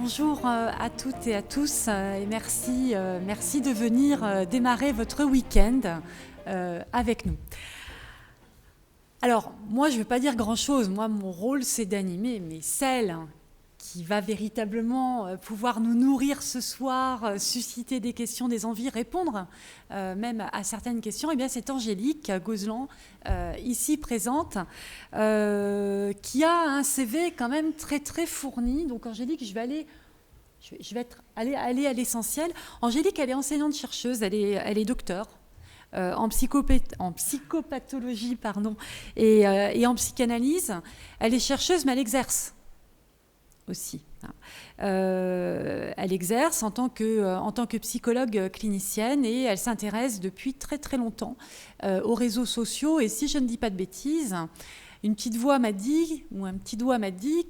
Bonjour à toutes et à tous et merci de venir démarrer votre week-end avec nous. Alors, moi, je ne vais pas dire grand-chose. Moi, mon rôle, c'est d'animer, mais celle qui va véritablement pouvoir nous nourrir ce soir, susciter des questions, des envies, répondre même à certaines questions, eh bien, c'est Angélique Gozlan, ici présente, qui a un CV quand même très, très fourni. Donc, Angélique, je vais aller à l'essentiel. Angélique, elle est enseignante-chercheuse, elle est docteure. En psychopathologie et en psychanalyse. Elle est chercheuse, mais elle exerce aussi. Elle exerce en tant que psychologue clinicienne et elle s'intéresse depuis très très longtemps aux réseaux sociaux. Et si je ne dis pas de bêtises, un petit doigt m'a dit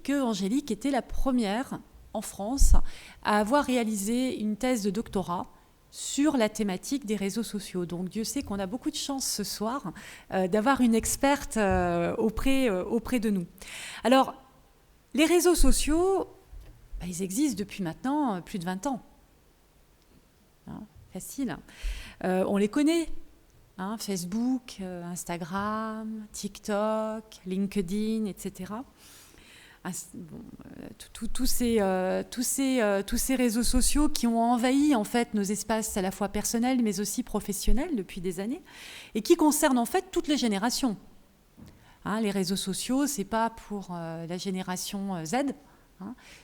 que Angélique était la première en France à avoir réalisé une thèse de doctorat sur la thématique des réseaux sociaux. Donc Dieu sait qu'on a beaucoup de chance ce soir d'avoir une experte auprès de nous. Alors, les réseaux sociaux, ils existent depuis maintenant plus de 20 ans. Facile. On les connaît. Facebook, Instagram, TikTok, LinkedIn, etc. Tous ces réseaux sociaux qui ont envahi en fait nos espaces à la fois personnels mais aussi professionnels depuis des années et qui concernent en fait toutes les générations. Les réseaux sociaux, c'est pas pour la génération Z,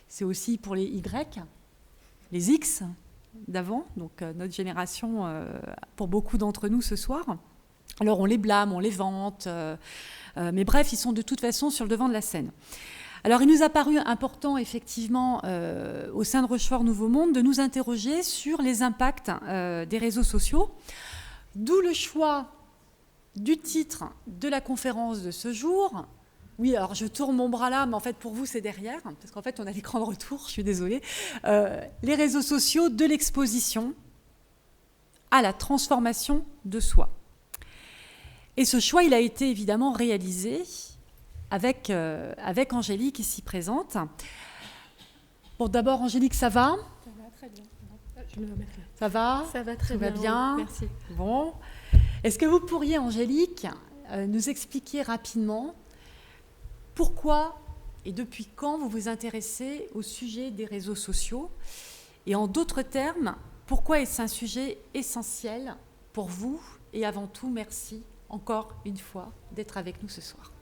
c'est aussi pour les Y, les X d'avant, donc notre génération pour beaucoup d'entre nous ce soir. Alors on les blâme, on les vante, mais bref, ils sont de toute façon sur le devant de la scène. Alors, il nous a paru important, effectivement, au sein de Rochefort Nouveau Monde, de nous interroger sur les impacts des réseaux sociaux, d'où le choix du titre de la conférence de ce jour. Oui, alors je tourne mon bras là, mais en fait, pour vous, c'est derrière, parce qu'en fait, on a l'écran de retour, je suis désolée. Les réseaux sociaux de l'exposition à la transformation de soi. Et ce choix, il a été évidemment réalisé avec Angélique ici présente. Bon, d'abord, Angélique, ça va ? Ça va très bien. Je me remets là. Ça va ? Ça va très bien. Tout va bien ? Oui, merci. Bon. Est-ce que vous pourriez, Angélique, nous expliquer rapidement pourquoi et depuis quand vous vous intéressez au sujet des réseaux sociaux ? Et en d'autres termes, pourquoi est-ce un sujet essentiel pour vous ? Et avant tout, merci encore une fois d'être avec nous ce soir.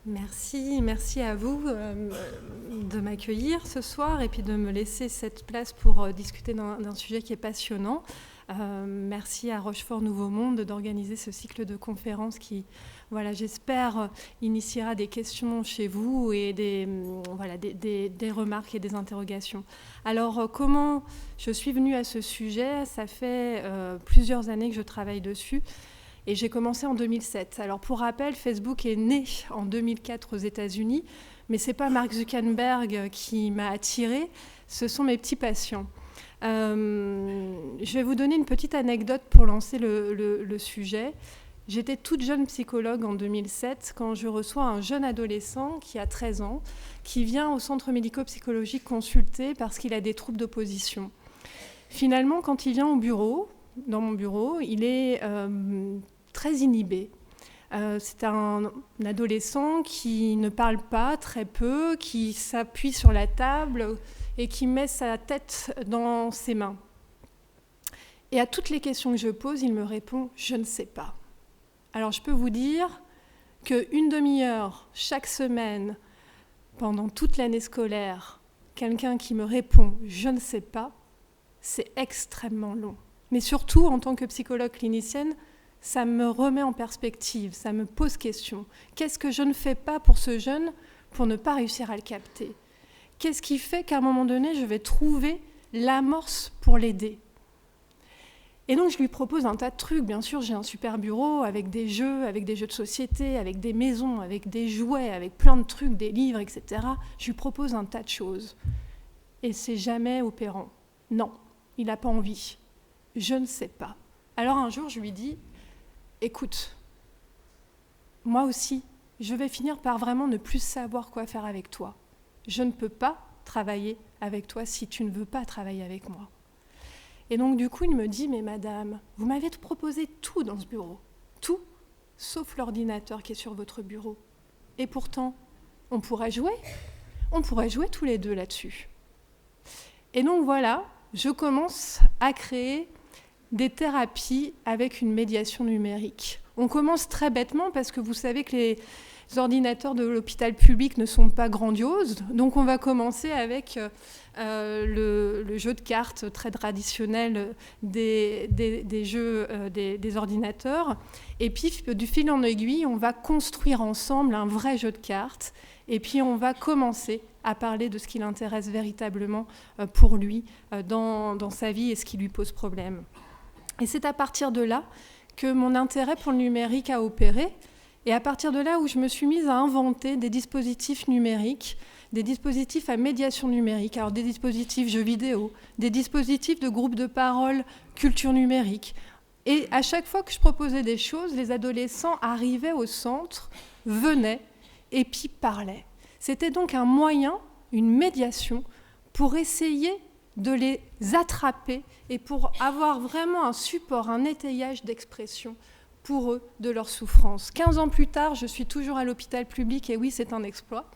Merci à vous de m'accueillir ce soir et puis de me laisser cette place pour discuter d'un sujet qui est passionnant. Merci à Rochefort Nouveau Monde d'organiser ce cycle de conférences qui, j'espère, initiera des questions chez vous et des remarques et des interrogations. Alors, comment je suis venue à ce sujet ? Ça fait plusieurs années que je travaille dessus. Et j'ai commencé en 2007. Alors pour rappel, Facebook est né en 2004 aux États-Unis, mais ce n'est pas Mark Zuckerberg qui m'a attirée, ce sont mes petits patients. Je vais vous donner une petite anecdote pour lancer le sujet. J'étais toute jeune psychologue en 2007 quand je reçois un jeune adolescent qui a 13 ans, qui vient au centre médico-psychologique consulter parce qu'il a des troubles d'opposition. Finalement, quand il vient dans mon bureau, il est très inhibé. C'est un adolescent qui ne parle pas, très peu, qui s'appuie sur la table et qui met sa tête dans ses mains. Et à toutes les questions que je pose, il me répond « je ne sais pas ». Alors je peux vous dire qu'une demi-heure chaque semaine, pendant toute l'année scolaire, quelqu'un qui me répond « je ne sais pas », c'est extrêmement long. Mais surtout, en tant que psychologue clinicienne, ça me remet en perspective, ça me pose question. Qu'est-ce que je ne fais pas pour ce jeune pour ne pas réussir à le capter ? Qu'est-ce qui fait qu'à un moment donné, je vais trouver l'amorce pour l'aider ? Et donc, je lui propose un tas de trucs. Bien sûr, j'ai un super bureau avec des jeux de société, avec des maisons, avec des jouets, avec plein de trucs, des livres, etc. Je lui propose un tas de choses. Et c'est jamais opérant. Non, il n'a pas envie. Je ne sais pas. Alors un jour, je lui dis, écoute, moi aussi, je vais finir par vraiment ne plus savoir quoi faire avec toi. Je ne peux pas travailler avec toi si tu ne veux pas travailler avec moi. Et donc du coup, il me dit, mais madame, vous m'avez proposé tout dans ce bureau, tout, sauf l'ordinateur qui est sur votre bureau. Et pourtant, on pourrait jouer tous les deux là-dessus. Et donc voilà, je commence à créer des thérapies avec une médiation numérique. On commence très bêtement parce que vous savez que les ordinateurs de l'hôpital public ne sont pas grandioses. Donc on va commencer avec le jeu de cartes très traditionnel des jeux des ordinateurs. Et puis du fil en aiguille, on va construire ensemble un vrai jeu de cartes. Et puis on va commencer à parler de ce qui l'intéresse véritablement pour lui dans sa vie et ce qui lui pose problème. Et c'est à partir de là que mon intérêt pour le numérique a opéré. Et à partir de là où je me suis mise à inventer des dispositifs numériques, des dispositifs à médiation numérique, alors des dispositifs jeux vidéo, des dispositifs de groupes de parole culture numérique. Et à chaque fois que je proposais des choses, les adolescents arrivaient au centre, venaient et puis parlaient. C'était donc un moyen, une médiation, pour essayer de les attraper et pour avoir vraiment un support, un étayage d'expression pour eux de leur souffrance. 15 ans plus tard, je suis toujours à l'hôpital public, et oui, c'est un exploit.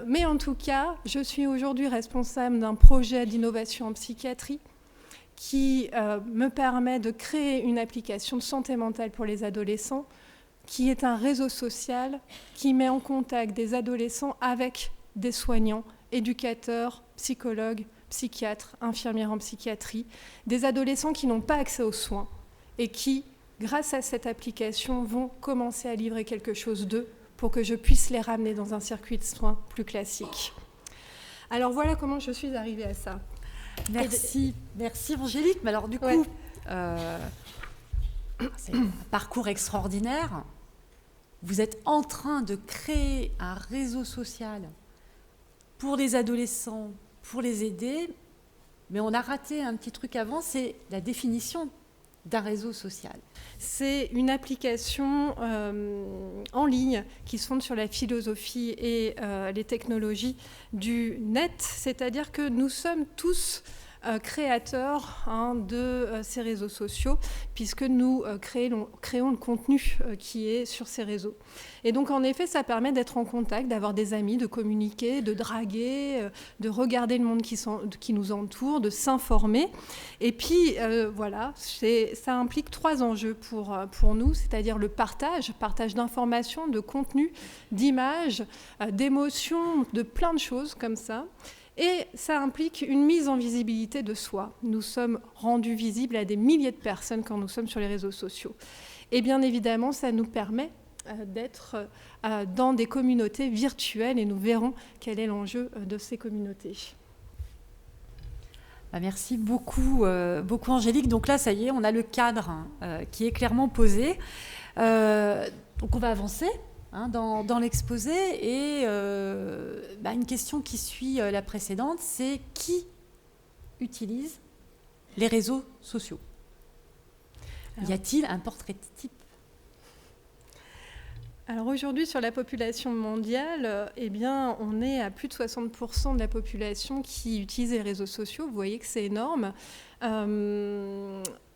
Mais en tout cas, je suis aujourd'hui responsable d'un projet d'innovation en psychiatrie qui me permet de créer une application de santé mentale pour les adolescents, qui est un réseau social qui met en contact des adolescents avec des soignants, éducateurs, psychologues, psychiatres, infirmières en psychiatrie, des adolescents qui n'ont pas accès aux soins et qui, grâce à cette application, vont commencer à livrer quelque chose d'eux pour que je puisse les ramener dans un circuit de soins plus classique. Alors voilà comment je suis arrivée à ça. Merci Angélique. Mais alors du coup, c'est un parcours extraordinaire. Vous êtes en train de créer un réseau social pour les adolescents, pour les aider, mais on a raté un petit truc avant, c'est la définition d'un réseau social. C'est une application en ligne qui se fonde sur la philosophie et les technologies du net, c'est-à-dire que nous sommes tous créateurs de ces réseaux sociaux, puisque nous créons le contenu qui est sur ces réseaux. Et donc, en effet, ça permet d'être en contact, d'avoir des amis, de communiquer, de draguer, de regarder le monde qui nous entoure, de s'informer. Et puis, voilà, ça implique 3 enjeux pour nous, c'est-à-dire le partage d'informations, de contenus, d'images, d'émotions, de plein de choses comme ça. Et ça implique une mise en visibilité de soi. Nous sommes rendus visibles à des milliers de personnes quand nous sommes sur les réseaux sociaux. Et bien évidemment, ça nous permet d'être dans des communautés virtuelles, et nous verrons quel est l'enjeu de ces communautés. Merci beaucoup Angélique. Donc là, ça y est, on a le cadre qui est clairement posé. Donc on va avancer dans l'exposé, et une question qui suit la précédente, c'est qui utilise les réseaux sociaux ? Y a-t-il un portrait type ? Alors aujourd'hui, sur la population mondiale, on est à plus de 60% de la population qui utilise les réseaux sociaux. Vous voyez que c'est énorme.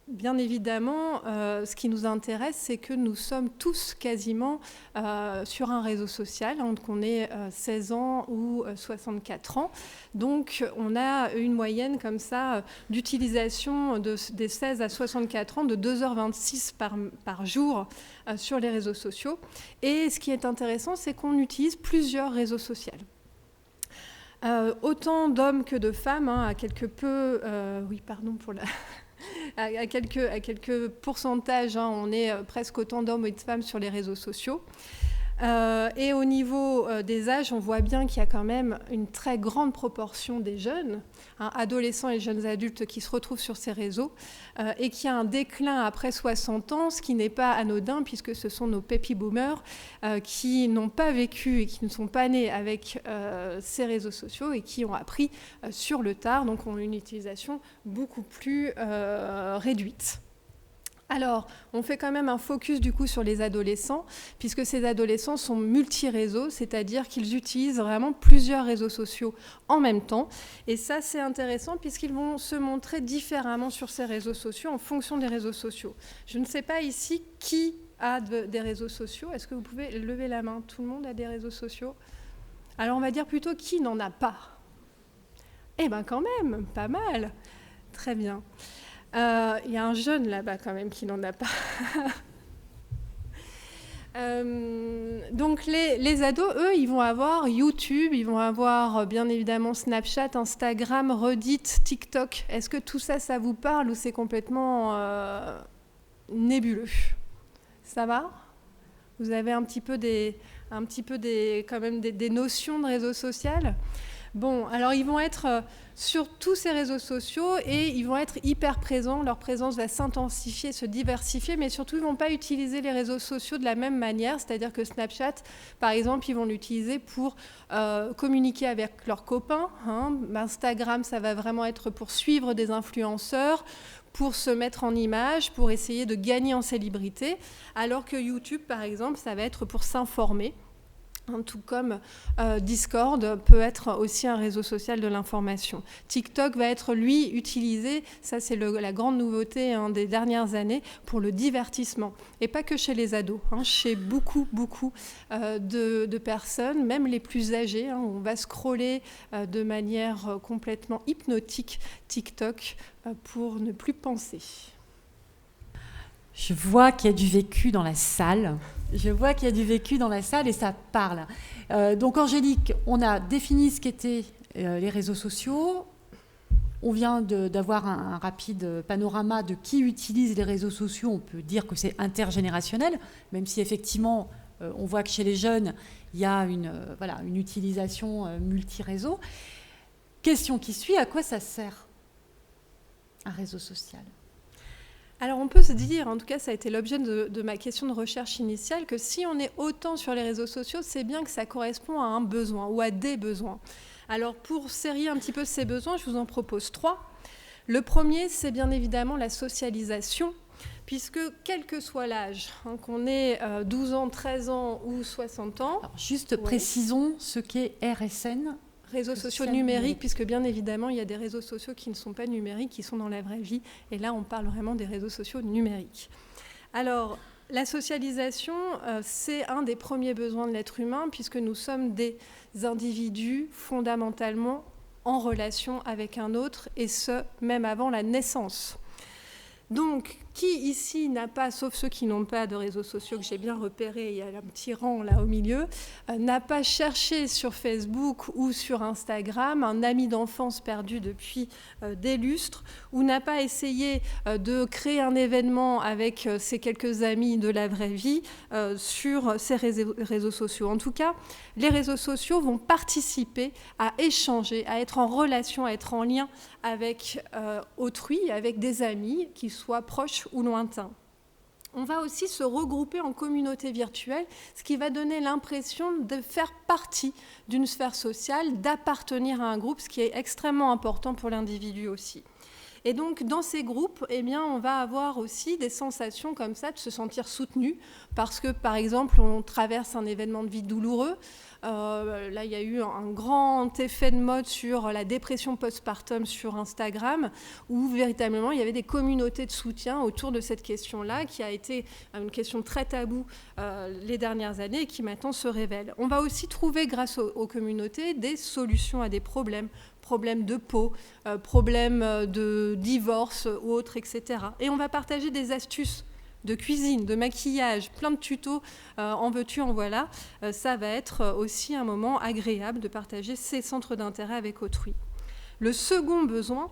Bien évidemment, ce qui nous intéresse, c'est que nous sommes tous quasiment sur un réseau social, qu'on ait 16 ans ou 64 ans. Donc, on a une moyenne comme ça d'utilisation des 16 à 64 ans de 2h26 par jour sur les réseaux sociaux. Et ce qui est intéressant, c'est qu'on utilise plusieurs réseaux sociaux. Autant d'hommes que de femmes, à quelque peu... oui, pardon pour la... À quelques pourcentages, on est presque autant d'hommes et de femmes sur les réseaux sociaux. Et au niveau des âges, on voit bien qu'il y a quand même une très grande proportion des jeunes, adolescents et jeunes adultes, qui se retrouvent sur ces réseaux, et qu'il y a un déclin après 60 ans, ce qui n'est pas anodin, puisque ce sont nos baby boomers qui n'ont pas vécu et qui ne sont pas nés avec ces réseaux sociaux et qui ont appris sur le tard, donc ont une utilisation beaucoup plus réduite. Alors, on fait quand même un focus du coup sur les adolescents, puisque ces adolescents sont multi-réseaux, c'est-à-dire qu'ils utilisent vraiment plusieurs réseaux sociaux en même temps. Et ça, c'est intéressant puisqu'ils vont se montrer différemment sur ces réseaux sociaux en fonction des réseaux sociaux. Je ne sais pas ici qui a des réseaux sociaux. Est-ce que vous pouvez lever la main? Tout le monde a des réseaux sociaux? Alors, on va dire plutôt qui n'en a pas. Eh bien, quand même, pas mal. Très bien. Il y a un jeune là-bas quand même qui n'en a pas. Donc les ados, eux, ils vont avoir YouTube, ils vont avoir bien évidemment Snapchat, Instagram, Reddit, TikTok. Est-ce que tout ça, ça vous parle ou c'est complètement nébuleux? Ça va? Vous avez un petit peu quand même des notions de réseau social? Bon, alors ils vont être sur tous ces réseaux sociaux et ils vont être hyper présents. Leur présence va s'intensifier, se diversifier, mais surtout ils ne vont pas utiliser les réseaux sociaux de la même manière. C'est-à-dire que Snapchat, par exemple, ils vont l'utiliser pour communiquer avec leurs copains. Instagram, ça va vraiment être pour suivre des influenceurs, pour se mettre en image, pour essayer de gagner en célébrité. Alors que YouTube, par exemple, ça va être pour s'informer. Tout comme Discord peut être aussi un réseau social de l'information. TikTok va être, lui, utilisé, ça c'est la grande nouveauté des dernières années, pour le divertissement. Et pas que chez les ados, chez beaucoup de personnes, même les plus âgées. On va scroller de manière complètement hypnotique TikTok pour ne plus penser. Je vois qu'il y a du vécu dans la salle. Et ça parle. Donc Angélique, on a défini ce qu'étaient les réseaux sociaux. On vient d'avoir un rapide panorama de qui utilise les réseaux sociaux. On peut dire que c'est intergénérationnel, même si effectivement, on voit que chez les jeunes, il y a une utilisation multi-réseau. Question qui suit, à quoi ça sert un réseau social ? Alors on peut se dire, en tout cas ça a été l'objet de ma question de recherche initiale, que si on est autant sur les réseaux sociaux, c'est bien que ça correspond à un besoin ou à des besoins. Alors pour serrer un petit peu ces besoins, je vous en propose 3. Le premier, c'est bien évidemment la socialisation, puisque quel que soit l'âge, qu'on ait 12 ans, 13 ans ou 60 ans... Alors juste précisons ce qu'est RSN. Réseaux sociaux numériques, puisque bien évidemment, il y a des réseaux sociaux qui ne sont pas numériques, qui sont dans la vraie vie. Et là, on parle vraiment des réseaux sociaux numériques. Alors, la socialisation, c'est un des premiers besoins de l'être humain, puisque nous sommes des individus fondamentalement en relation avec un autre, et ce, même avant la naissance. Donc, qui ici n'a pas, sauf ceux qui n'ont pas de réseaux sociaux que j'ai bien repérés, il y a un petit rang là au milieu, n'a pas cherché sur Facebook ou sur Instagram un ami d'enfance perdu depuis des lustres, ou n'a pas essayé de créer un événement avec ses quelques amis de la vraie vie sur ces réseaux sociaux. En tout cas, les réseaux sociaux vont participer à échanger, à être en relation, à être en lien avec autrui, avec des amis, qui soient proches ou lointains. On va aussi se regrouper en communauté virtuelle, ce qui va donner l'impression de faire partie d'une sphère sociale, d'appartenir à un groupe, ce qui est extrêmement important pour l'individu aussi. Et donc, dans ces groupes, on va avoir aussi des sensations comme ça, de se sentir soutenu, parce que, par exemple, on traverse un événement de vie douloureux. Là, il y a eu un grand effet de mode sur la dépression postpartum sur Instagram, où véritablement, il y avait des communautés de soutien autour de cette question-là, qui a été une question très taboue les dernières années et qui maintenant se révèle. On va aussi trouver, grâce aux communautés, des solutions à des problèmes de peau, problèmes de divorce ou autres, etc. Et on va partager des astuces de cuisine, de maquillage, plein de tutos, en veux-tu, en voilà. Ça va être aussi un moment agréable de partager ces centres d'intérêt avec autrui. Le second besoin,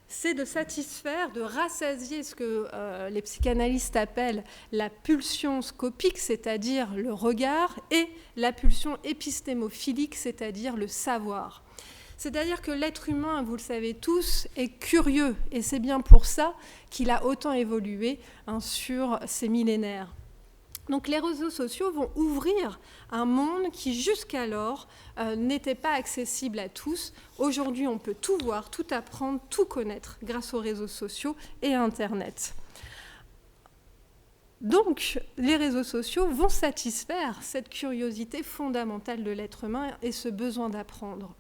c'est de satisfaire, de rassasier ce que les psychanalystes appellent la pulsion scopique, c'est-à-dire le regard, et la pulsion épistémophilique, c'est-à-dire le savoir. C'est-à-dire que l'être humain, vous le savez tous, est curieux, et c'est bien pour ça qu'il a autant évolué sur ces millénaires. Donc les réseaux sociaux vont ouvrir un monde qui jusqu'alors n'était pas accessible à tous. Aujourd'hui, on peut tout voir, tout apprendre, tout connaître grâce aux réseaux sociaux et à Internet. Donc, les réseaux sociaux vont satisfaire cette curiosité fondamentale de l'être humain et ce besoin d'apprendre.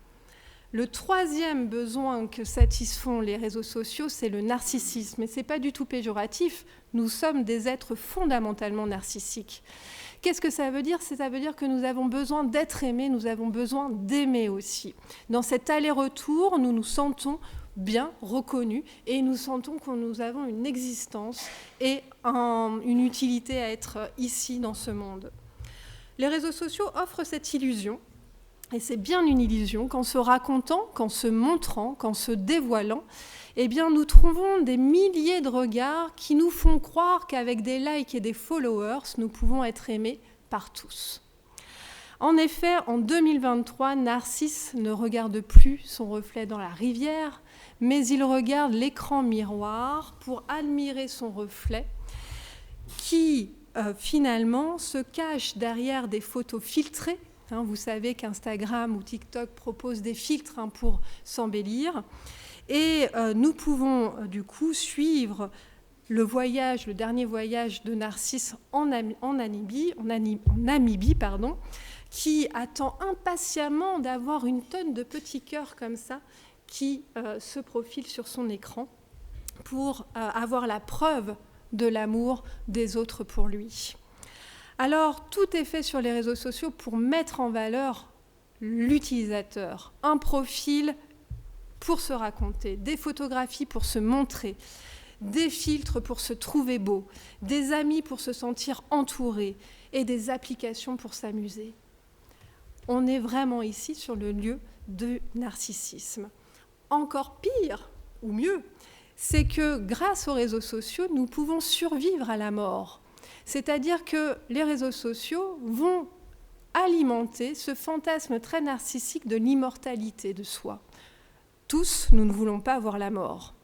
Le troisième besoin que satisfont les réseaux sociaux, c'est le narcissisme. Et ce n'est pas du tout péjoratif, nous sommes des êtres fondamentalement narcissiques. Qu'est-ce que ça veut dire ? Ça veut dire que nous avons besoin d'être aimés, nous avons besoin d'aimer aussi. Dans cet aller-retour, nous nous sentons bien reconnus et nous sentons que nous avons une existence et une utilité à être ici dans ce monde. Les réseaux sociaux offrent cette illusion. Et c'est bien une illusion qu'en se racontant, qu'en se montrant, qu'en se dévoilant, eh bien, nous trouvons des milliers de regards qui nous font croire qu'avec des likes et des followers, nous pouvons être aimés par tous. En effet, en 2023, Narcisse ne regarde plus son reflet dans la rivière, mais il regarde l'écran miroir pour admirer son reflet qui, finalement, se cache derrière des photos filtrées. Vous savez qu'Instagram ou TikTok proposent des filtres pour s'embellir. Et nous pouvons du coup suivre le dernier voyage de Narcisse en Namibie, qui attend impatiemment d'avoir une tonne de petits cœurs comme ça qui se profilent sur son écran pour avoir la preuve de l'amour des autres pour lui. Alors, tout est fait sur les réseaux sociaux pour mettre en valeur l'utilisateur. Un profil pour se raconter, des photographies pour se montrer, des filtres pour se trouver beau, des amis pour se sentir entouré et des applications pour s'amuser. On est vraiment ici sur le lieu du narcissisme. Encore pire, ou mieux, c'est que grâce aux réseaux sociaux, nous pouvons survivre à la mort. C'est-à-dire que les réseaux sociaux vont alimenter ce fantasme très narcissique de l'immortalité de soi. Tous, nous ne voulons pas voir la mort.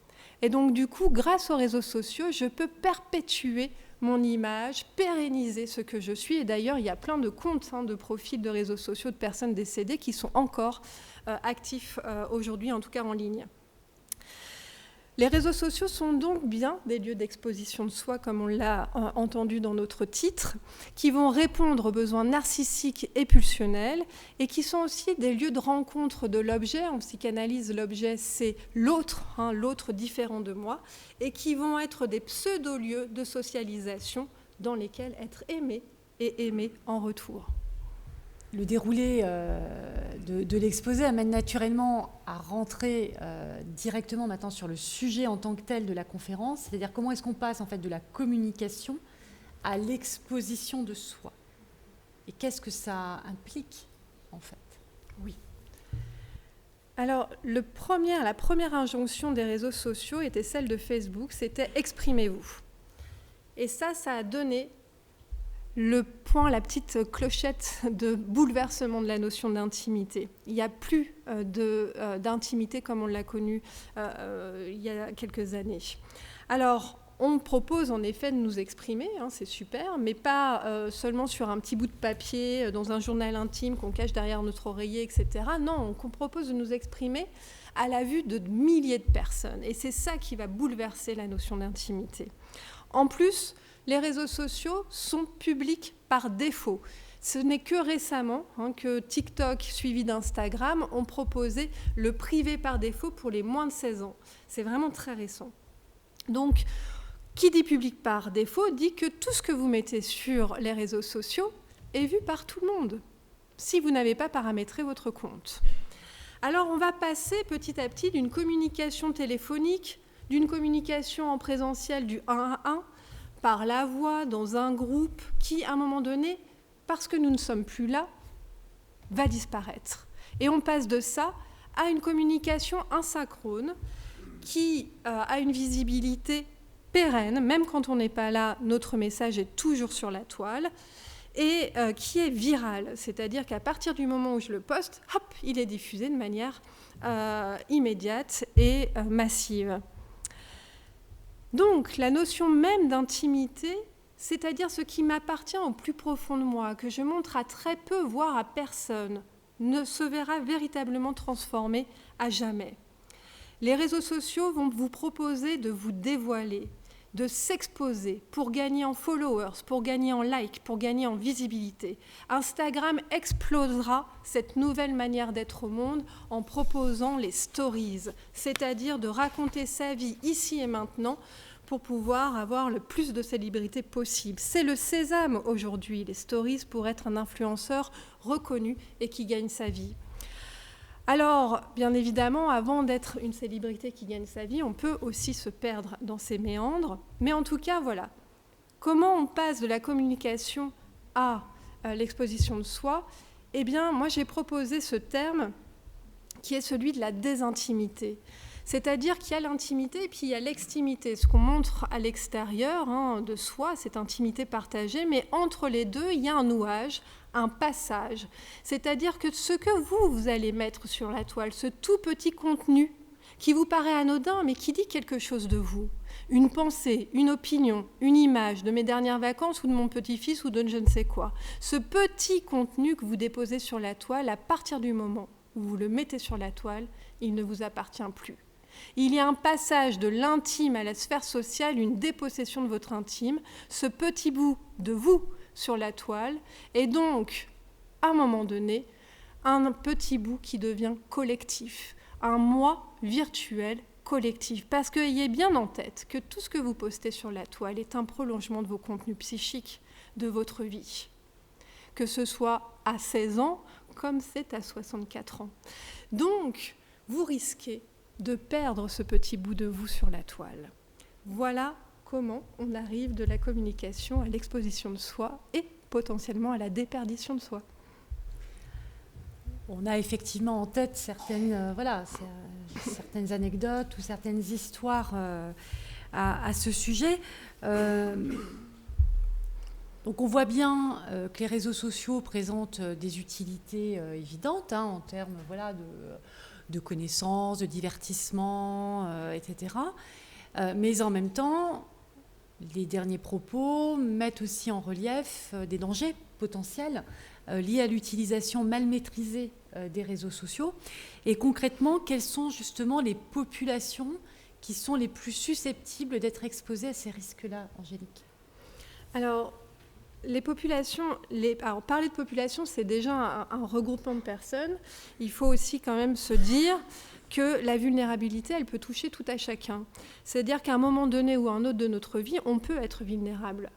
Et donc, du coup, grâce aux réseaux sociaux, je peux perpétuer mon image, pérenniser ce que je suis. Et d'ailleurs, il y a plein de comptes, de profils de réseaux sociaux de personnes décédées qui sont encore actifs aujourd'hui, en tout cas en ligne. Les réseaux sociaux sont donc bien des lieux d'exposition de soi, comme on l'a entendu dans notre titre, qui vont répondre aux besoins narcissiques et pulsionnels, et qui sont aussi des lieux de rencontre de l'objet. En psychanalyse, l'objet, c'est l'autre, l'autre différent de moi, et qui vont être des pseudo-lieux de socialisation dans lesquels être aimé et aimé en retour. Le déroulé de l'exposé amène naturellement à rentrer directement maintenant sur le sujet en tant que tel de la conférence, c'est-à-dire comment est-ce qu'on passe en fait de la communication à l'exposition de soi. Et qu'est-ce que ça implique en fait ? Oui. Alors, la première injonction des réseaux sociaux était celle de Facebook, c'était « exprimez-vous ». Et ça a donné le point, la petite clochette de bouleversement de la notion d'intimité. Il n'y a plus d'intimité comme on l'a connu il y a quelques années. Alors, on propose en effet de nous exprimer, c'est super, mais pas seulement sur un petit bout de papier, dans un journal intime qu'on cache derrière notre oreiller, etc. Non, on propose de nous exprimer à la vue de milliers de personnes. Et c'est ça qui va bouleverser la notion d'intimité. En plus, les réseaux sociaux sont publics par défaut. Ce n'est que récemment que TikTok, suivi d'Instagram, ont proposé le privé par défaut pour les moins de 16 ans. C'est vraiment très récent. Donc, qui dit public par défaut dit que tout ce que vous mettez sur les réseaux sociaux est vu par tout le monde, si vous n'avez pas paramétré votre compte. Alors, on va passer petit à petit d'une communication téléphonique, d'une communication en présentiel du 1 à 1, par la voix, dans un groupe, qui, à un moment donné, parce que nous ne sommes plus là, va disparaître. Et on passe de ça à une communication asynchrone qui a une visibilité pérenne, même quand on n'est pas là, notre message est toujours sur la toile, et qui est virale, c'est-à-dire qu'à partir du moment où je le poste, hop, il est diffusé de manière immédiate et massive. Donc, la notion même d'intimité, c'est-à-dire ce qui m'appartient au plus profond de moi, que je montre à très peu, voire à personne, ne se verra véritablement transformée à jamais. Les réseaux sociaux vont vous proposer de vous dévoiler, de s'exposer pour gagner en followers, pour gagner en likes, pour gagner en visibilité. Instagram explosera cette nouvelle manière d'être au monde en proposant les stories, c'est-à-dire de raconter sa vie ici et maintenant pour pouvoir avoir le plus de célébrité possible. C'est le sésame aujourd'hui, les stories, pour être un influenceur reconnu et qui gagne sa vie. Alors, bien évidemment, avant d'être une célébrité qui gagne sa vie, on peut aussi se perdre dans ces méandres. Mais en tout cas, voilà. Comment on passe de la communication à l'exposition de soi ? Eh bien, moi, j'ai proposé ce terme qui est celui de la désintimité. C'est-à-dire qu'il y a l'intimité et puis il y a l'extimité. Ce qu'on montre à l'extérieur de soi, c'est intimité partagée, mais entre les deux, il y a un nouage, un passage. C'est-à-dire que ce que vous allez mettre sur la toile, ce tout petit contenu qui vous paraît anodin, mais qui dit quelque chose de vous, une pensée, une opinion, une image de mes dernières vacances ou de mon petit-fils ou de je ne sais quoi, ce petit contenu que vous déposez sur la toile, à partir du moment où vous le mettez sur la toile, il ne vous appartient plus. Il y a un passage de l'intime à la sphère sociale, une dépossession de votre intime, ce petit bout de vous sur la toile, et donc, à un moment donné, un petit bout qui devient collectif, un moi virtuel collectif. Parce qu'ayez bien en tête que tout ce que vous postez sur la toile est un prolongement de vos contenus psychiques, de votre vie. Que ce soit à 16 ans, comme c'est à 64 ans. Donc, vous risquez de perdre ce petit bout de vous sur la toile. Voilà comment on arrive de la communication à l'exposition de soi et potentiellement à la déperdition de soi. On a effectivement en tête certaines anecdotes ou certaines histoires à ce sujet. Donc on voit bien que les réseaux sociaux présentent des utilités évidentes en termes de connaissances, de divertissement, etc. Mais en même temps, les derniers propos mettent aussi en relief des dangers potentiels liés à l'utilisation mal maîtrisée des réseaux sociaux. Et concrètement, quelles sont justement les populations qui sont les plus susceptibles d'être exposées à ces risques-là, Angélique ? Alors, parler de population, c'est déjà un regroupement de personnes. Il faut aussi quand même se dire que la vulnérabilité, elle peut toucher tout à chacun. C'est-à-dire qu'à un moment donné ou à un autre de notre vie, on peut être vulnérable.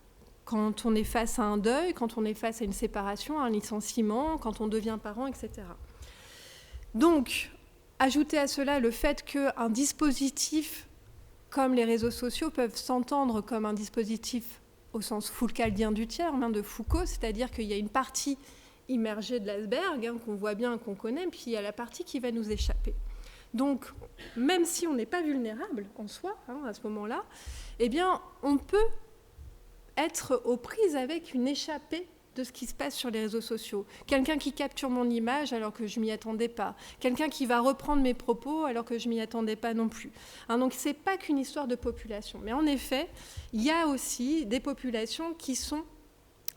Quand on est face à un deuil, quand on est face à une séparation, un licenciement, quand on devient parent, etc. Donc, ajouter à cela le fait qu'un dispositif comme les réseaux sociaux peuvent s'entendre comme un dispositif au sens foulcaldien du terme, de Foucault, c'est-à-dire qu'il y a une partie immergée de l'iceberg, qu'on voit bien, qu'on connaît, puis il y a la partie qui va nous échapper. Donc, même si on n'est pas vulnérable en soi, à ce moment-là, eh bien, on peut être aux prises avec une échappée de ce qui se passe sur les réseaux sociaux. Quelqu'un qui capture mon image alors que je ne m'y attendais pas. Quelqu'un qui va reprendre mes propos alors que je ne m'y attendais pas non plus. Donc, ce n'est pas qu'une histoire de population. Mais en effet, il y a aussi des populations qui sont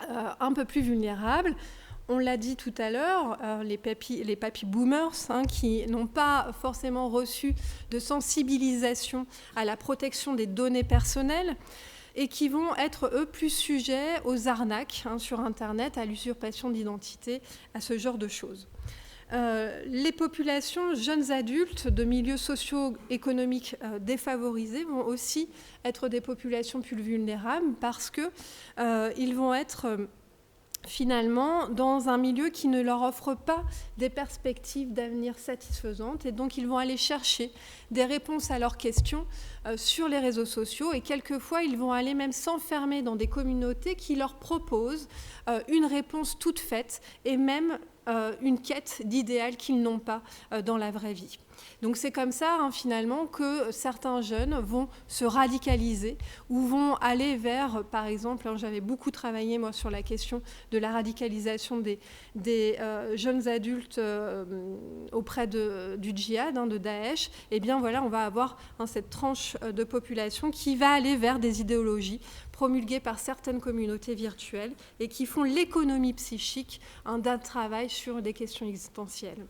un peu plus vulnérables. On l'a dit tout à l'heure, les papy boomers qui n'ont pas forcément reçu de sensibilisation à la protection des données personnelles et qui vont être, eux, plus sujets aux arnaques sur Internet, à l'usurpation d'identité, à ce genre de choses. Les populations jeunes adultes de milieux socio-économiques défavorisés vont aussi être des populations plus vulnérables parce qu'ils vont être finalement dans un milieu qui ne leur offre pas des perspectives d'avenir satisfaisantes et donc ils vont aller chercher des réponses à leurs questions sur les réseaux sociaux et quelquefois ils vont aller même s'enfermer dans des communautés qui leur proposent une réponse toute faite et même une quête d'idéal qu'ils n'ont pas dans la vraie vie. Donc c'est comme ça finalement que certains jeunes vont se radicaliser ou vont aller vers, par exemple, j'avais beaucoup travaillé moi sur la question de la radicalisation des jeunes adultes auprès du djihad, de Daesh. Et bien voilà, on va avoir cette tranche de population qui va aller vers des idéologies promulguées par certaines communautés virtuelles et qui font l'économie psychique d'un travail sur des questions existentielles.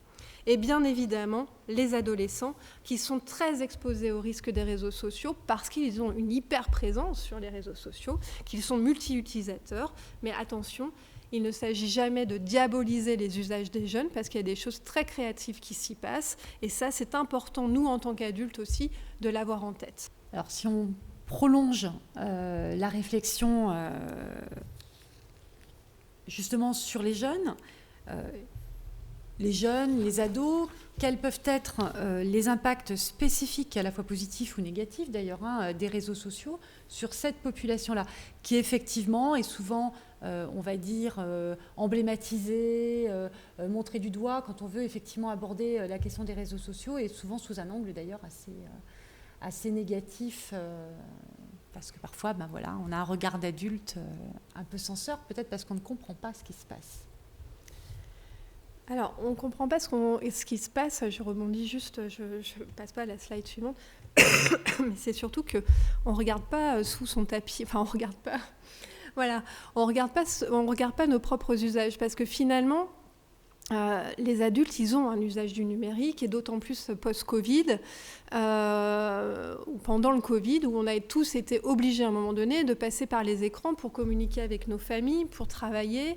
et bien évidemment les adolescents qui sont très exposés au risque des réseaux sociaux parce qu'ils ont une hyper-présence sur les réseaux sociaux, qu'ils sont multi-utilisateurs. Mais attention, il ne s'agit jamais de diaboliser les usages des jeunes parce qu'il y a des choses très créatives qui s'y passent. Et ça, c'est important, nous, en tant qu'adultes aussi, de l'avoir en tête. Alors, si on prolonge la réflexion justement sur les jeunes, les ados, quels peuvent être les impacts spécifiques, à la fois positifs ou négatifs d'ailleurs, des réseaux sociaux sur cette population-là, qui effectivement est souvent, on va dire, emblématisée, montrée du doigt quand on veut effectivement aborder la question des réseaux sociaux, et souvent sous un angle d'ailleurs assez négatif, parce que parfois, voilà, on a un regard d'adulte un peu censeur, peut-être parce qu'on ne comprend pas ce qui se passe. Alors, on ne comprend pas ce qui se passe. Je rebondis juste, je ne passe pas à la slide suivante. Mais c'est surtout qu'on ne regarde pas sous son tapis. Enfin, on ne regarde pas. Voilà, on regarde pas nos propres usages. Parce que finalement, les adultes, ils ont un usage du numérique, et d'autant plus post-Covid, ou pendant le Covid, où on a tous été obligés à un moment donné de passer par les écrans pour communiquer avec nos familles, pour travailler,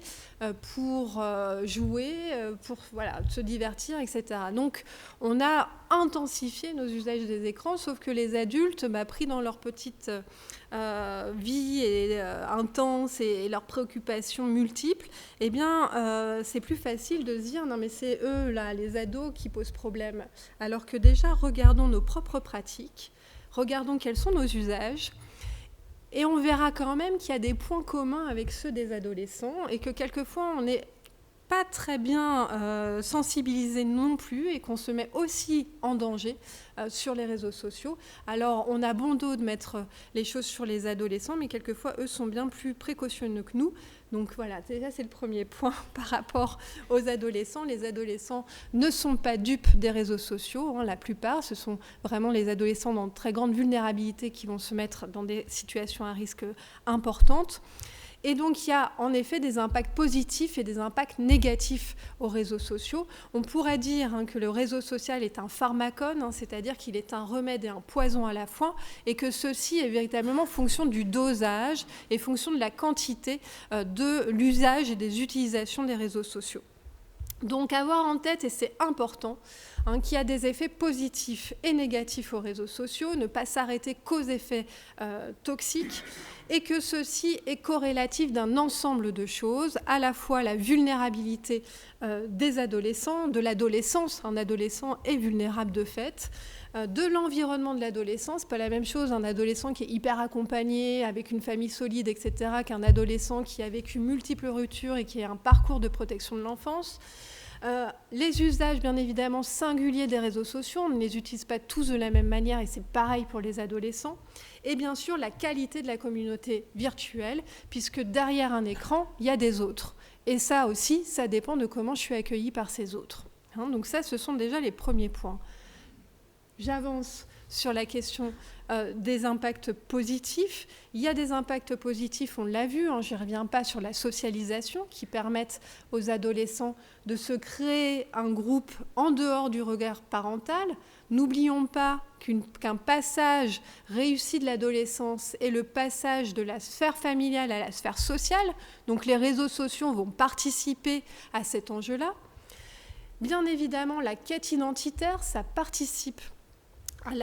pour jouer, pour se divertir, etc. Donc, on a intensifié nos usages des écrans, sauf que les adultes, pris dans leur petite vie intense et leurs préoccupations multiples, eh bien, c'est plus facile de se dire non mais c'est eux là, les ados, qui posent problème. Alors que déjà, regardons nos propres pratiques, regardons quels sont nos usages, et on verra quand même qu'il y a des points communs avec ceux des adolescents, et que quelquefois on n'est pas très bien sensibilisé non plus, et qu'on se met aussi en danger sur les réseaux sociaux. Alors, on a bon dos de mettre les choses sur les adolescents, mais quelquefois, eux sont bien plus précautionneux que nous. Donc voilà, déjà, c'est le premier point par rapport aux adolescents. Les adolescents ne sont pas dupes des réseaux sociaux, la plupart. Ce sont vraiment les adolescents dans de très grande vulnérabilité qui vont se mettre dans des situations à risque importantes. Et donc, il y a en effet des impacts positifs et des impacts négatifs aux réseaux sociaux. On pourrait dire que le réseau social est un pharmacone, c'est-à-dire qu'il est un remède et un poison à la fois, et que ceci est véritablement fonction du dosage et fonction de la quantité de l'usage et des utilisations des réseaux sociaux. Donc, avoir en tête, et c'est important, qu'il y a des effets positifs et négatifs aux réseaux sociaux, ne pas s'arrêter qu'aux effets toxiques, et que ceci est corrélatif d'un ensemble de choses, à la fois la vulnérabilité des adolescents, de l'adolescence, un adolescent est vulnérable de fait, de l'environnement de l'adolescent. C'est pas la même chose un adolescent qui est hyper accompagné, avec une famille solide, etc., qu'un adolescent qui a vécu multiples ruptures et qui a un parcours de protection de l'enfance. Les usages, bien évidemment, singuliers des réseaux sociaux, on ne les utilise pas tous de la même manière, et c'est pareil pour les adolescents. Et bien sûr, la qualité de la communauté virtuelle, puisque derrière un écran, il y a des autres. Et ça aussi, ça dépend de comment je suis accueillie par ces autres. Donc ça, ce sont déjà les premiers points. J'avance sur la question des impacts positifs. Il y a des impacts positifs, on l'a vu, je n'y reviens pas, sur la socialisation, qui permettent aux adolescents de se créer un groupe en dehors du regard parental. N'oublions pas qu'un passage réussi de l'adolescence est le passage de la sphère familiale à la sphère sociale. Donc les réseaux sociaux vont participer à cet enjeu-là. Bien évidemment, la quête identitaire, ça participe à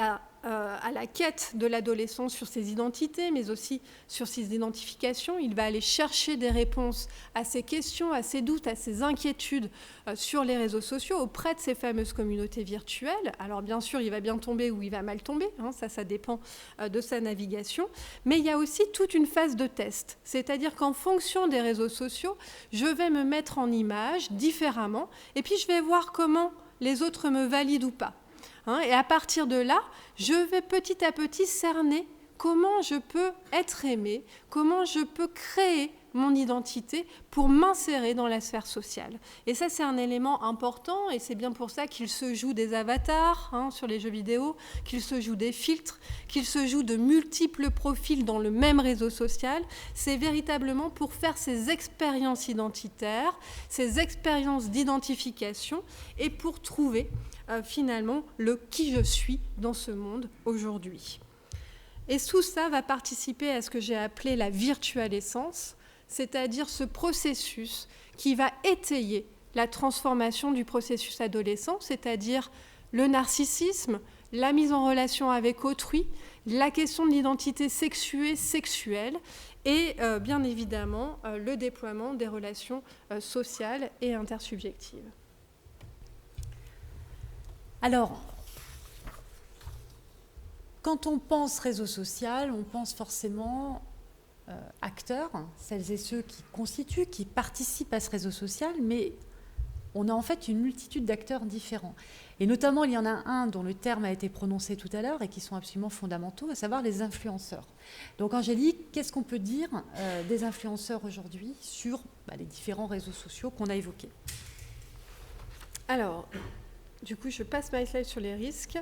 la quête de l'adolescent sur ses identités, mais aussi sur ses identifications. Il va aller chercher des réponses à ses questions, à ses doutes, à ses inquiétudes sur les réseaux sociaux, auprès de ces fameuses communautés virtuelles. Alors bien sûr, il va bien tomber ou il va mal tomber, ça dépend de sa navigation. Mais il y a aussi toute une phase de test, c'est-à-dire qu'en fonction des réseaux sociaux, je vais me mettre en image différemment, et puis je vais voir comment les autres me valident ou pas. Et à partir de là, je vais petit à petit cerner comment je peux être aimée, comment je peux créer mon identité pour m'insérer dans la sphère sociale. Et ça, c'est un élément important, et c'est bien pour ça qu'il se joue des avatars sur les jeux vidéo, qu'il se joue des filtres, qu'il se joue de multiples profils dans le même réseau social. C'est véritablement pour faire ces expériences identitaires, ces expériences d'identification, et pour trouver finalement le qui je suis dans ce monde aujourd'hui. Et tout ça va participer à ce que j'ai appelé la virtuelle essence, c'est-à-dire ce processus qui va étayer la transformation du processus adolescent, c'est-à-dire le narcissisme, la mise en relation avec autrui, la question de l'identité sexuée, sexuelle, et bien évidemment le déploiement des relations sociales et intersubjectives. Alors, quand on pense réseau social, on pense forcément acteurs, celles et ceux qui constituent, qui participent à ce réseau social, mais on a en fait une multitude d'acteurs différents. Et notamment, il y en a un dont le terme a été prononcé tout à l'heure et qui sont absolument fondamentaux, à savoir les influenceurs. Donc Angélique, qu'est-ce qu'on peut dire des influenceurs aujourd'hui sur les différents réseaux sociaux qu'on a évoqués? Alors, du coup, je passe ma slide sur les risques.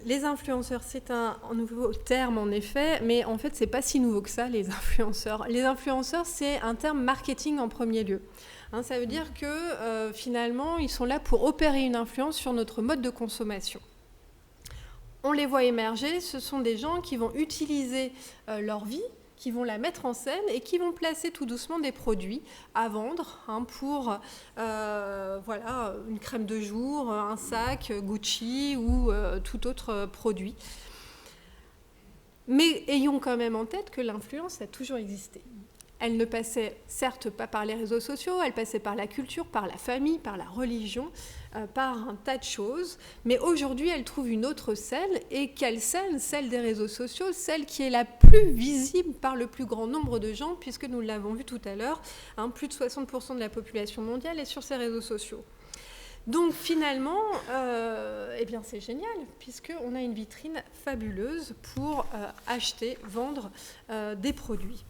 Les influenceurs, c'est un nouveau terme en effet, mais en fait, c'est pas si nouveau que ça, les influenceurs. Les influenceurs, c'est un terme marketing en premier lieu. Ça veut dire que finalement, ils sont là pour opérer une influence sur notre mode de consommation. On les voit émerger, ce sont des gens qui vont utiliser leur vie, qui vont la mettre en scène et qui vont placer tout doucement des produits à vendre pour une crème de jour, un sac Gucci ou tout autre produit. Mais ayons quand même en tête que l'influence a toujours existé. Elle ne passait certes pas par les réseaux sociaux, elle passait par la culture, par la famille, par la religion, par un tas de choses. Mais aujourd'hui, elle trouve une autre scène. Et quelle scène? Celle des réseaux sociaux, celle qui est la plus visible par le plus grand nombre de gens, puisque nous l'avons vu tout à l'heure, plus de 60% de la population mondiale est sur ces réseaux sociaux. Donc finalement, c'est génial, puisqu'on a une vitrine fabuleuse pour acheter, vendre des produits.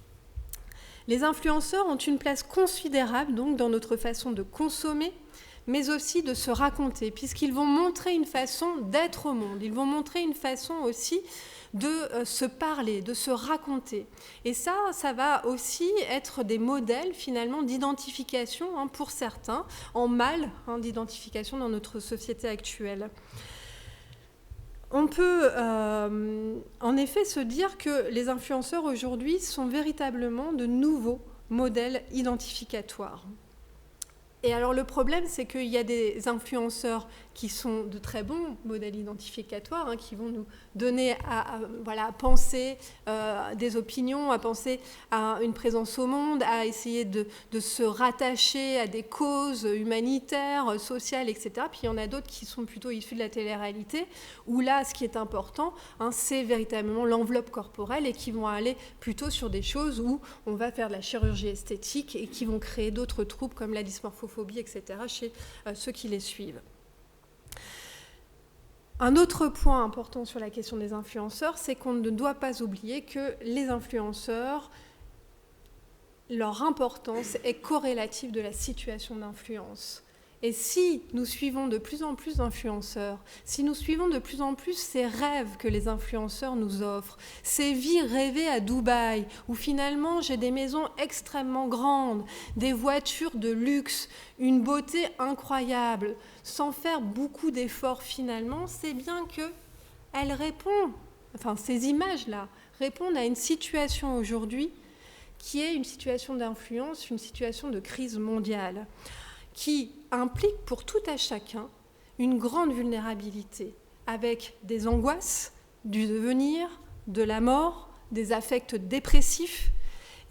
Les influenceurs ont une place considérable donc, dans notre façon de consommer, mais aussi de se raconter, puisqu'ils vont montrer une façon d'être au monde. Ils vont montrer une façon aussi de se parler, de se raconter. Et ça va aussi être des modèles finalement d'identification pour certains, en mal d'identification dans notre société actuelle. On peut en effet se dire que les influenceurs aujourd'hui sont véritablement de nouveaux modèles identificatoires. Et alors le problème, c'est qu'il y a des influenceurs qui sont de très bons modèles identificatoires, qui vont nous donner à penser des opinions, à penser à une présence au monde, à essayer de se rattacher à des causes humanitaires, sociales, etc. Puis il y en a d'autres qui sont plutôt issus de la télé-réalité, où là, ce qui est important, c'est véritablement l'enveloppe corporelle et qui vont aller plutôt sur des choses où on va faire de la chirurgie esthétique et qui vont créer d'autres troubles comme la dysmorphophobie, etc. chez ceux qui les suivent. Un autre point important sur la question des influenceurs, c'est qu'on ne doit pas oublier que les influenceurs, leur importance est corrélative de la situation d'influence. Et si nous suivons de plus en plus d'influenceurs, si nous suivons de plus en plus ces rêves que les influenceurs nous offrent, ces vies rêvées à Dubaï, où finalement j'ai des maisons extrêmement grandes, des voitures de luxe, une beauté incroyable, sans faire beaucoup d'efforts finalement, c'est bien qu'elles répondent, ces images-là, répondent à une situation aujourd'hui qui est une situation d'influence, une situation de crise mondiale, qui implique pour tout à chacun une grande vulnérabilité, avec des angoisses, du devenir, de la mort, des affects dépressifs.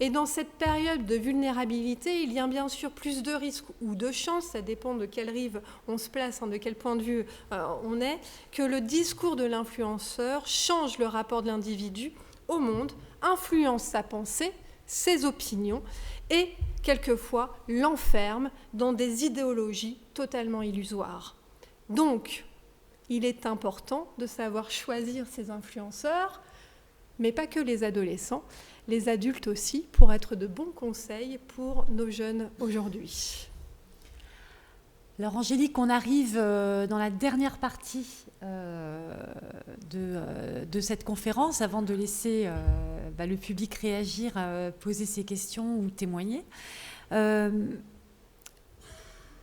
Et dans cette période de vulnérabilité, il y a bien sûr plus de risques ou de chances, ça dépend de quelle rive on se place, de quel point de vue on est, que le discours de l'influenceur change le rapport de l'individu au monde, influence sa pensée, ses opinions, et quelquefois l'enferme dans des idéologies totalement illusoires. Donc, il est important de savoir choisir ses influenceurs, mais pas que les adolescents, les adultes aussi, pour être de bons conseils pour nos jeunes aujourd'hui. Alors Angélique, on arrive dans la dernière partie de cette conférence, avant de laisser le public réagir, poser ses questions ou témoigner. Une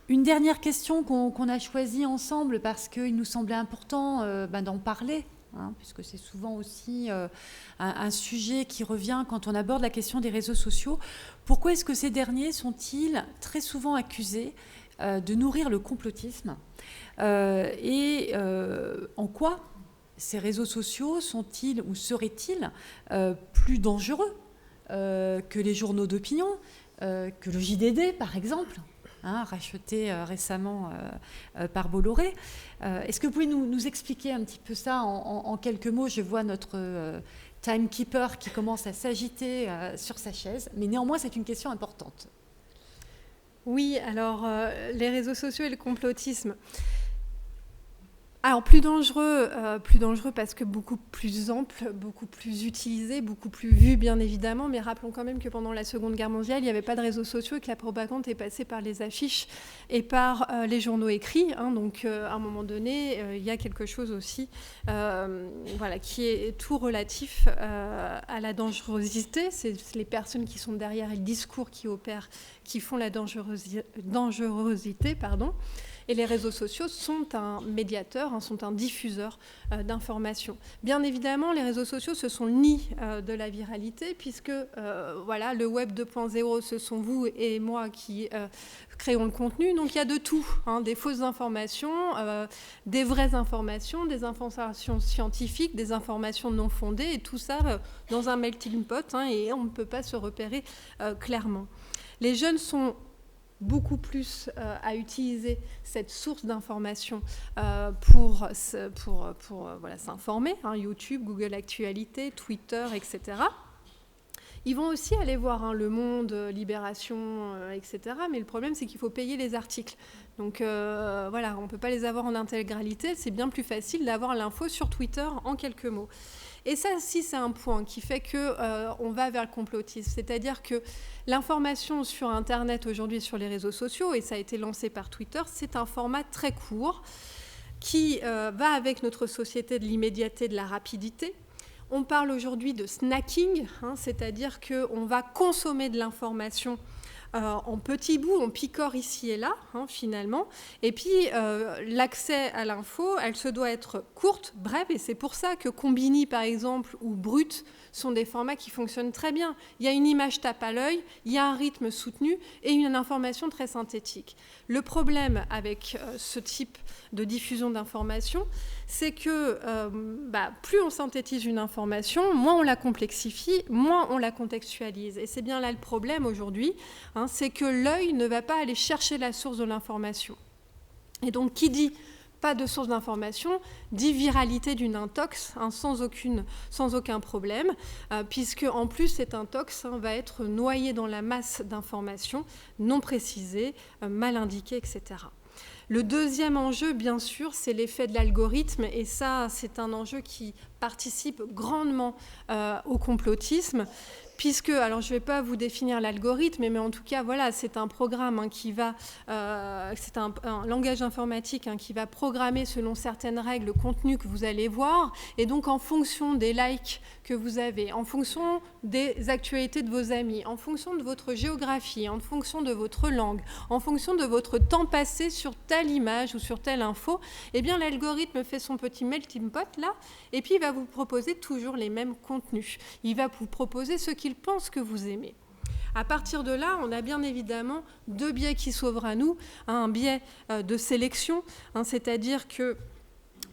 dernière question qu'on a choisie ensemble parce qu'il nous semblait important d'en parler, puisque c'est souvent aussi un sujet qui revient quand on aborde la question des réseaux sociaux. Pourquoi est-ce que ces derniers sont-ils très souvent accusés de nourrir le complotisme et en quoi ces réseaux sociaux sont-ils ou seraient-ils plus dangereux que les journaux d'opinion, que le JDD par exemple, racheté récemment par Bolloré. Est-ce que vous pouvez nous expliquer un petit peu ça en quelques mots? Je vois notre timekeeper qui commence à s'agiter sur sa chaise, mais néanmoins c'est une question importante. Oui, alors les réseaux sociaux et le complotisme. Alors plus dangereux parce que beaucoup plus ample, beaucoup plus utilisé, beaucoup plus vu bien évidemment, mais rappelons quand même que pendant la Seconde Guerre mondiale, il n'y avait pas de réseaux sociaux et que la propagande est passée par les affiches et par les journaux écrits. Donc à un moment donné, il y a quelque chose aussi qui est tout relatif à la dangerosité. C'est les personnes qui sont derrière et le discours qui opèrent, qui font la dangerosité. Et les réseaux sociaux sont un médiateur, sont un diffuseur d'informations. Bien évidemment, les réseaux sociaux, ce sont le nid de la viralité, puisque le web 2.0, ce sont vous et moi qui créons le contenu. Donc il y a de tout, des fausses informations, des vraies informations, des informations scientifiques, des informations non fondées, et tout ça dans un melting pot, et on ne peut pas se repérer clairement. Les jeunes sont beaucoup plus à utiliser cette source d'information pour s'informer, YouTube, Google Actualité, Twitter, etc. Ils vont aussi aller voir Le Monde, Libération, etc. Mais le problème, c'est qu'il faut payer les articles. Donc on ne peut pas les avoir en intégralité. C'est bien plus facile d'avoir l'info sur Twitter en quelques mots. Et ça aussi, c'est un point qui fait qu'on va vers le complotisme. C'est-à-dire que l'information sur Internet aujourd'hui, sur les réseaux sociaux, et ça a été lancé par Twitter, c'est un format très court qui va avec notre société de l'immédiateté, de la rapidité. On parle aujourd'hui de snacking, c'est-à-dire qu'on va consommer de l'information en petits bouts, on picore ici et là, finalement. Et puis, l'accès à l'info, elle se doit être courte, brève, et c'est pour ça que Combini, par exemple, ou Brut sont des formats qui fonctionnent très bien. Il y a une image tape à l'œil, il y a un rythme soutenu et une information très synthétique. Le problème avec ce type de diffusion d'informations, c'est que plus on synthétise une information, moins on la complexifie, moins on la contextualise. Et c'est bien là le problème aujourd'hui, c'est que l'œil ne va pas aller chercher la source de l'information. Et donc, qui dit pas de source d'information dit viralité d'une intox, sans aucun problème, puisque en plus cet intox va être noyé dans la masse d'informations non précisées, mal indiquées, etc. Le deuxième enjeu, bien sûr, c'est l'effet de l'algorithme, et ça, c'est un enjeu qui participe grandement au complotisme, puisque, alors je ne vais pas vous définir l'algorithme, mais en tout cas, voilà, c'est un programme c'est un langage informatique qui va programmer selon certaines règles le contenu que vous allez voir, et donc en fonction des likes que vous avez, en fonction des actualités de vos amis, en fonction de votre géographie, en fonction de votre langue, en fonction de votre temps passé sur telle image ou sur telle info, eh bien l'algorithme fait son petit melting pot là, et puis il va vous proposer toujours les mêmes contenus. Il va vous proposer ce qu'il pense que vous aimez. À partir de là, on a bien évidemment deux biais qui s'ouvrent à nous. Un biais de sélection, c'est-à-dire que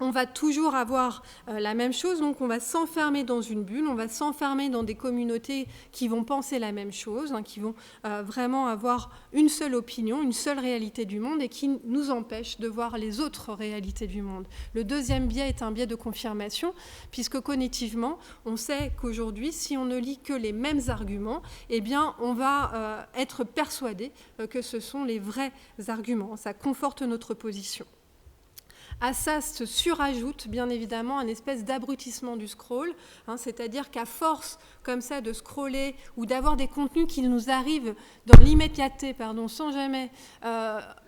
on va toujours avoir la même chose, donc on va s'enfermer dans une bulle, on va s'enfermer dans des communautés qui vont penser la même chose, qui vont vraiment avoir une seule opinion, une seule réalité du monde et qui nous empêche de voir les autres réalités du monde. Le deuxième biais est un biais de confirmation, puisque cognitivement, on sait qu'aujourd'hui, si on ne lit que les mêmes arguments, eh bien, on va être persuadé que ce sont les vrais arguments. Ça conforte notre position. À ça se surajoute bien évidemment un espèce d'abrutissement du scroll, c'est-à-dire qu'à force comme ça de scroller ou d'avoir des contenus qui nous arrivent dans l'immédiateté, sans jamais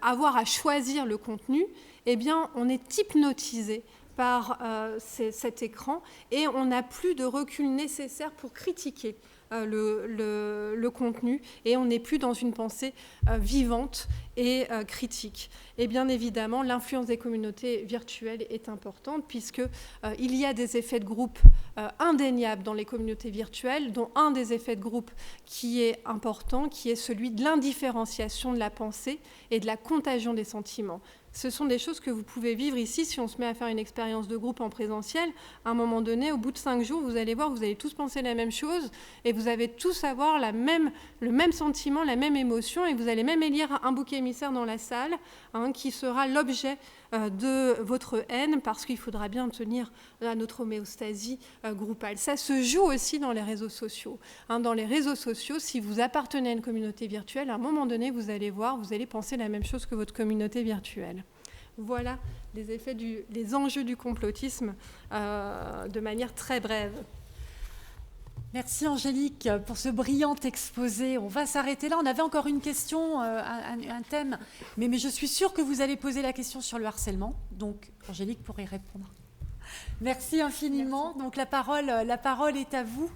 avoir à choisir le contenu, eh bien on est hypnotisé par cet écran et on n'a plus de recul nécessaire pour critiquer le contenu et on n'est plus dans une pensée vivante et critique. Et bien évidemment, l'influence des communautés virtuelles est importante puisqu'il y a des effets de groupe indéniables dans les communautés virtuelles, dont un des effets de groupe qui est important, qui est celui de l'indifférenciation de la pensée et de la contagion des sentiments. Ce sont des choses que vous pouvez vivre ici si on se met à faire une expérience de groupe en présentiel. À un moment donné, au bout de 5 jours, vous allez voir, vous allez tous penser la même chose et vous allez tous avoir le même sentiment, la même émotion et vous allez même élire un bouc émissaire dans la salle qui sera l'objet de votre haine parce qu'il faudra bien tenir à notre homéostasie groupale. Ça se joue aussi dans les réseaux sociaux. Dans les réseaux sociaux, si vous appartenez à une communauté virtuelle, à un moment donné, vous allez voir, vous allez penser la même chose que votre communauté virtuelle. Voilà les enjeux du complotisme de manière très brève. Merci Angélique pour ce brillant exposé. On va s'arrêter là. On avait encore une question, un thème, mais je suis sûre que vous allez poser la question sur le harcèlement. Donc Angélique pourrait y répondre. Merci infiniment. Merci. Donc la parole est à vous.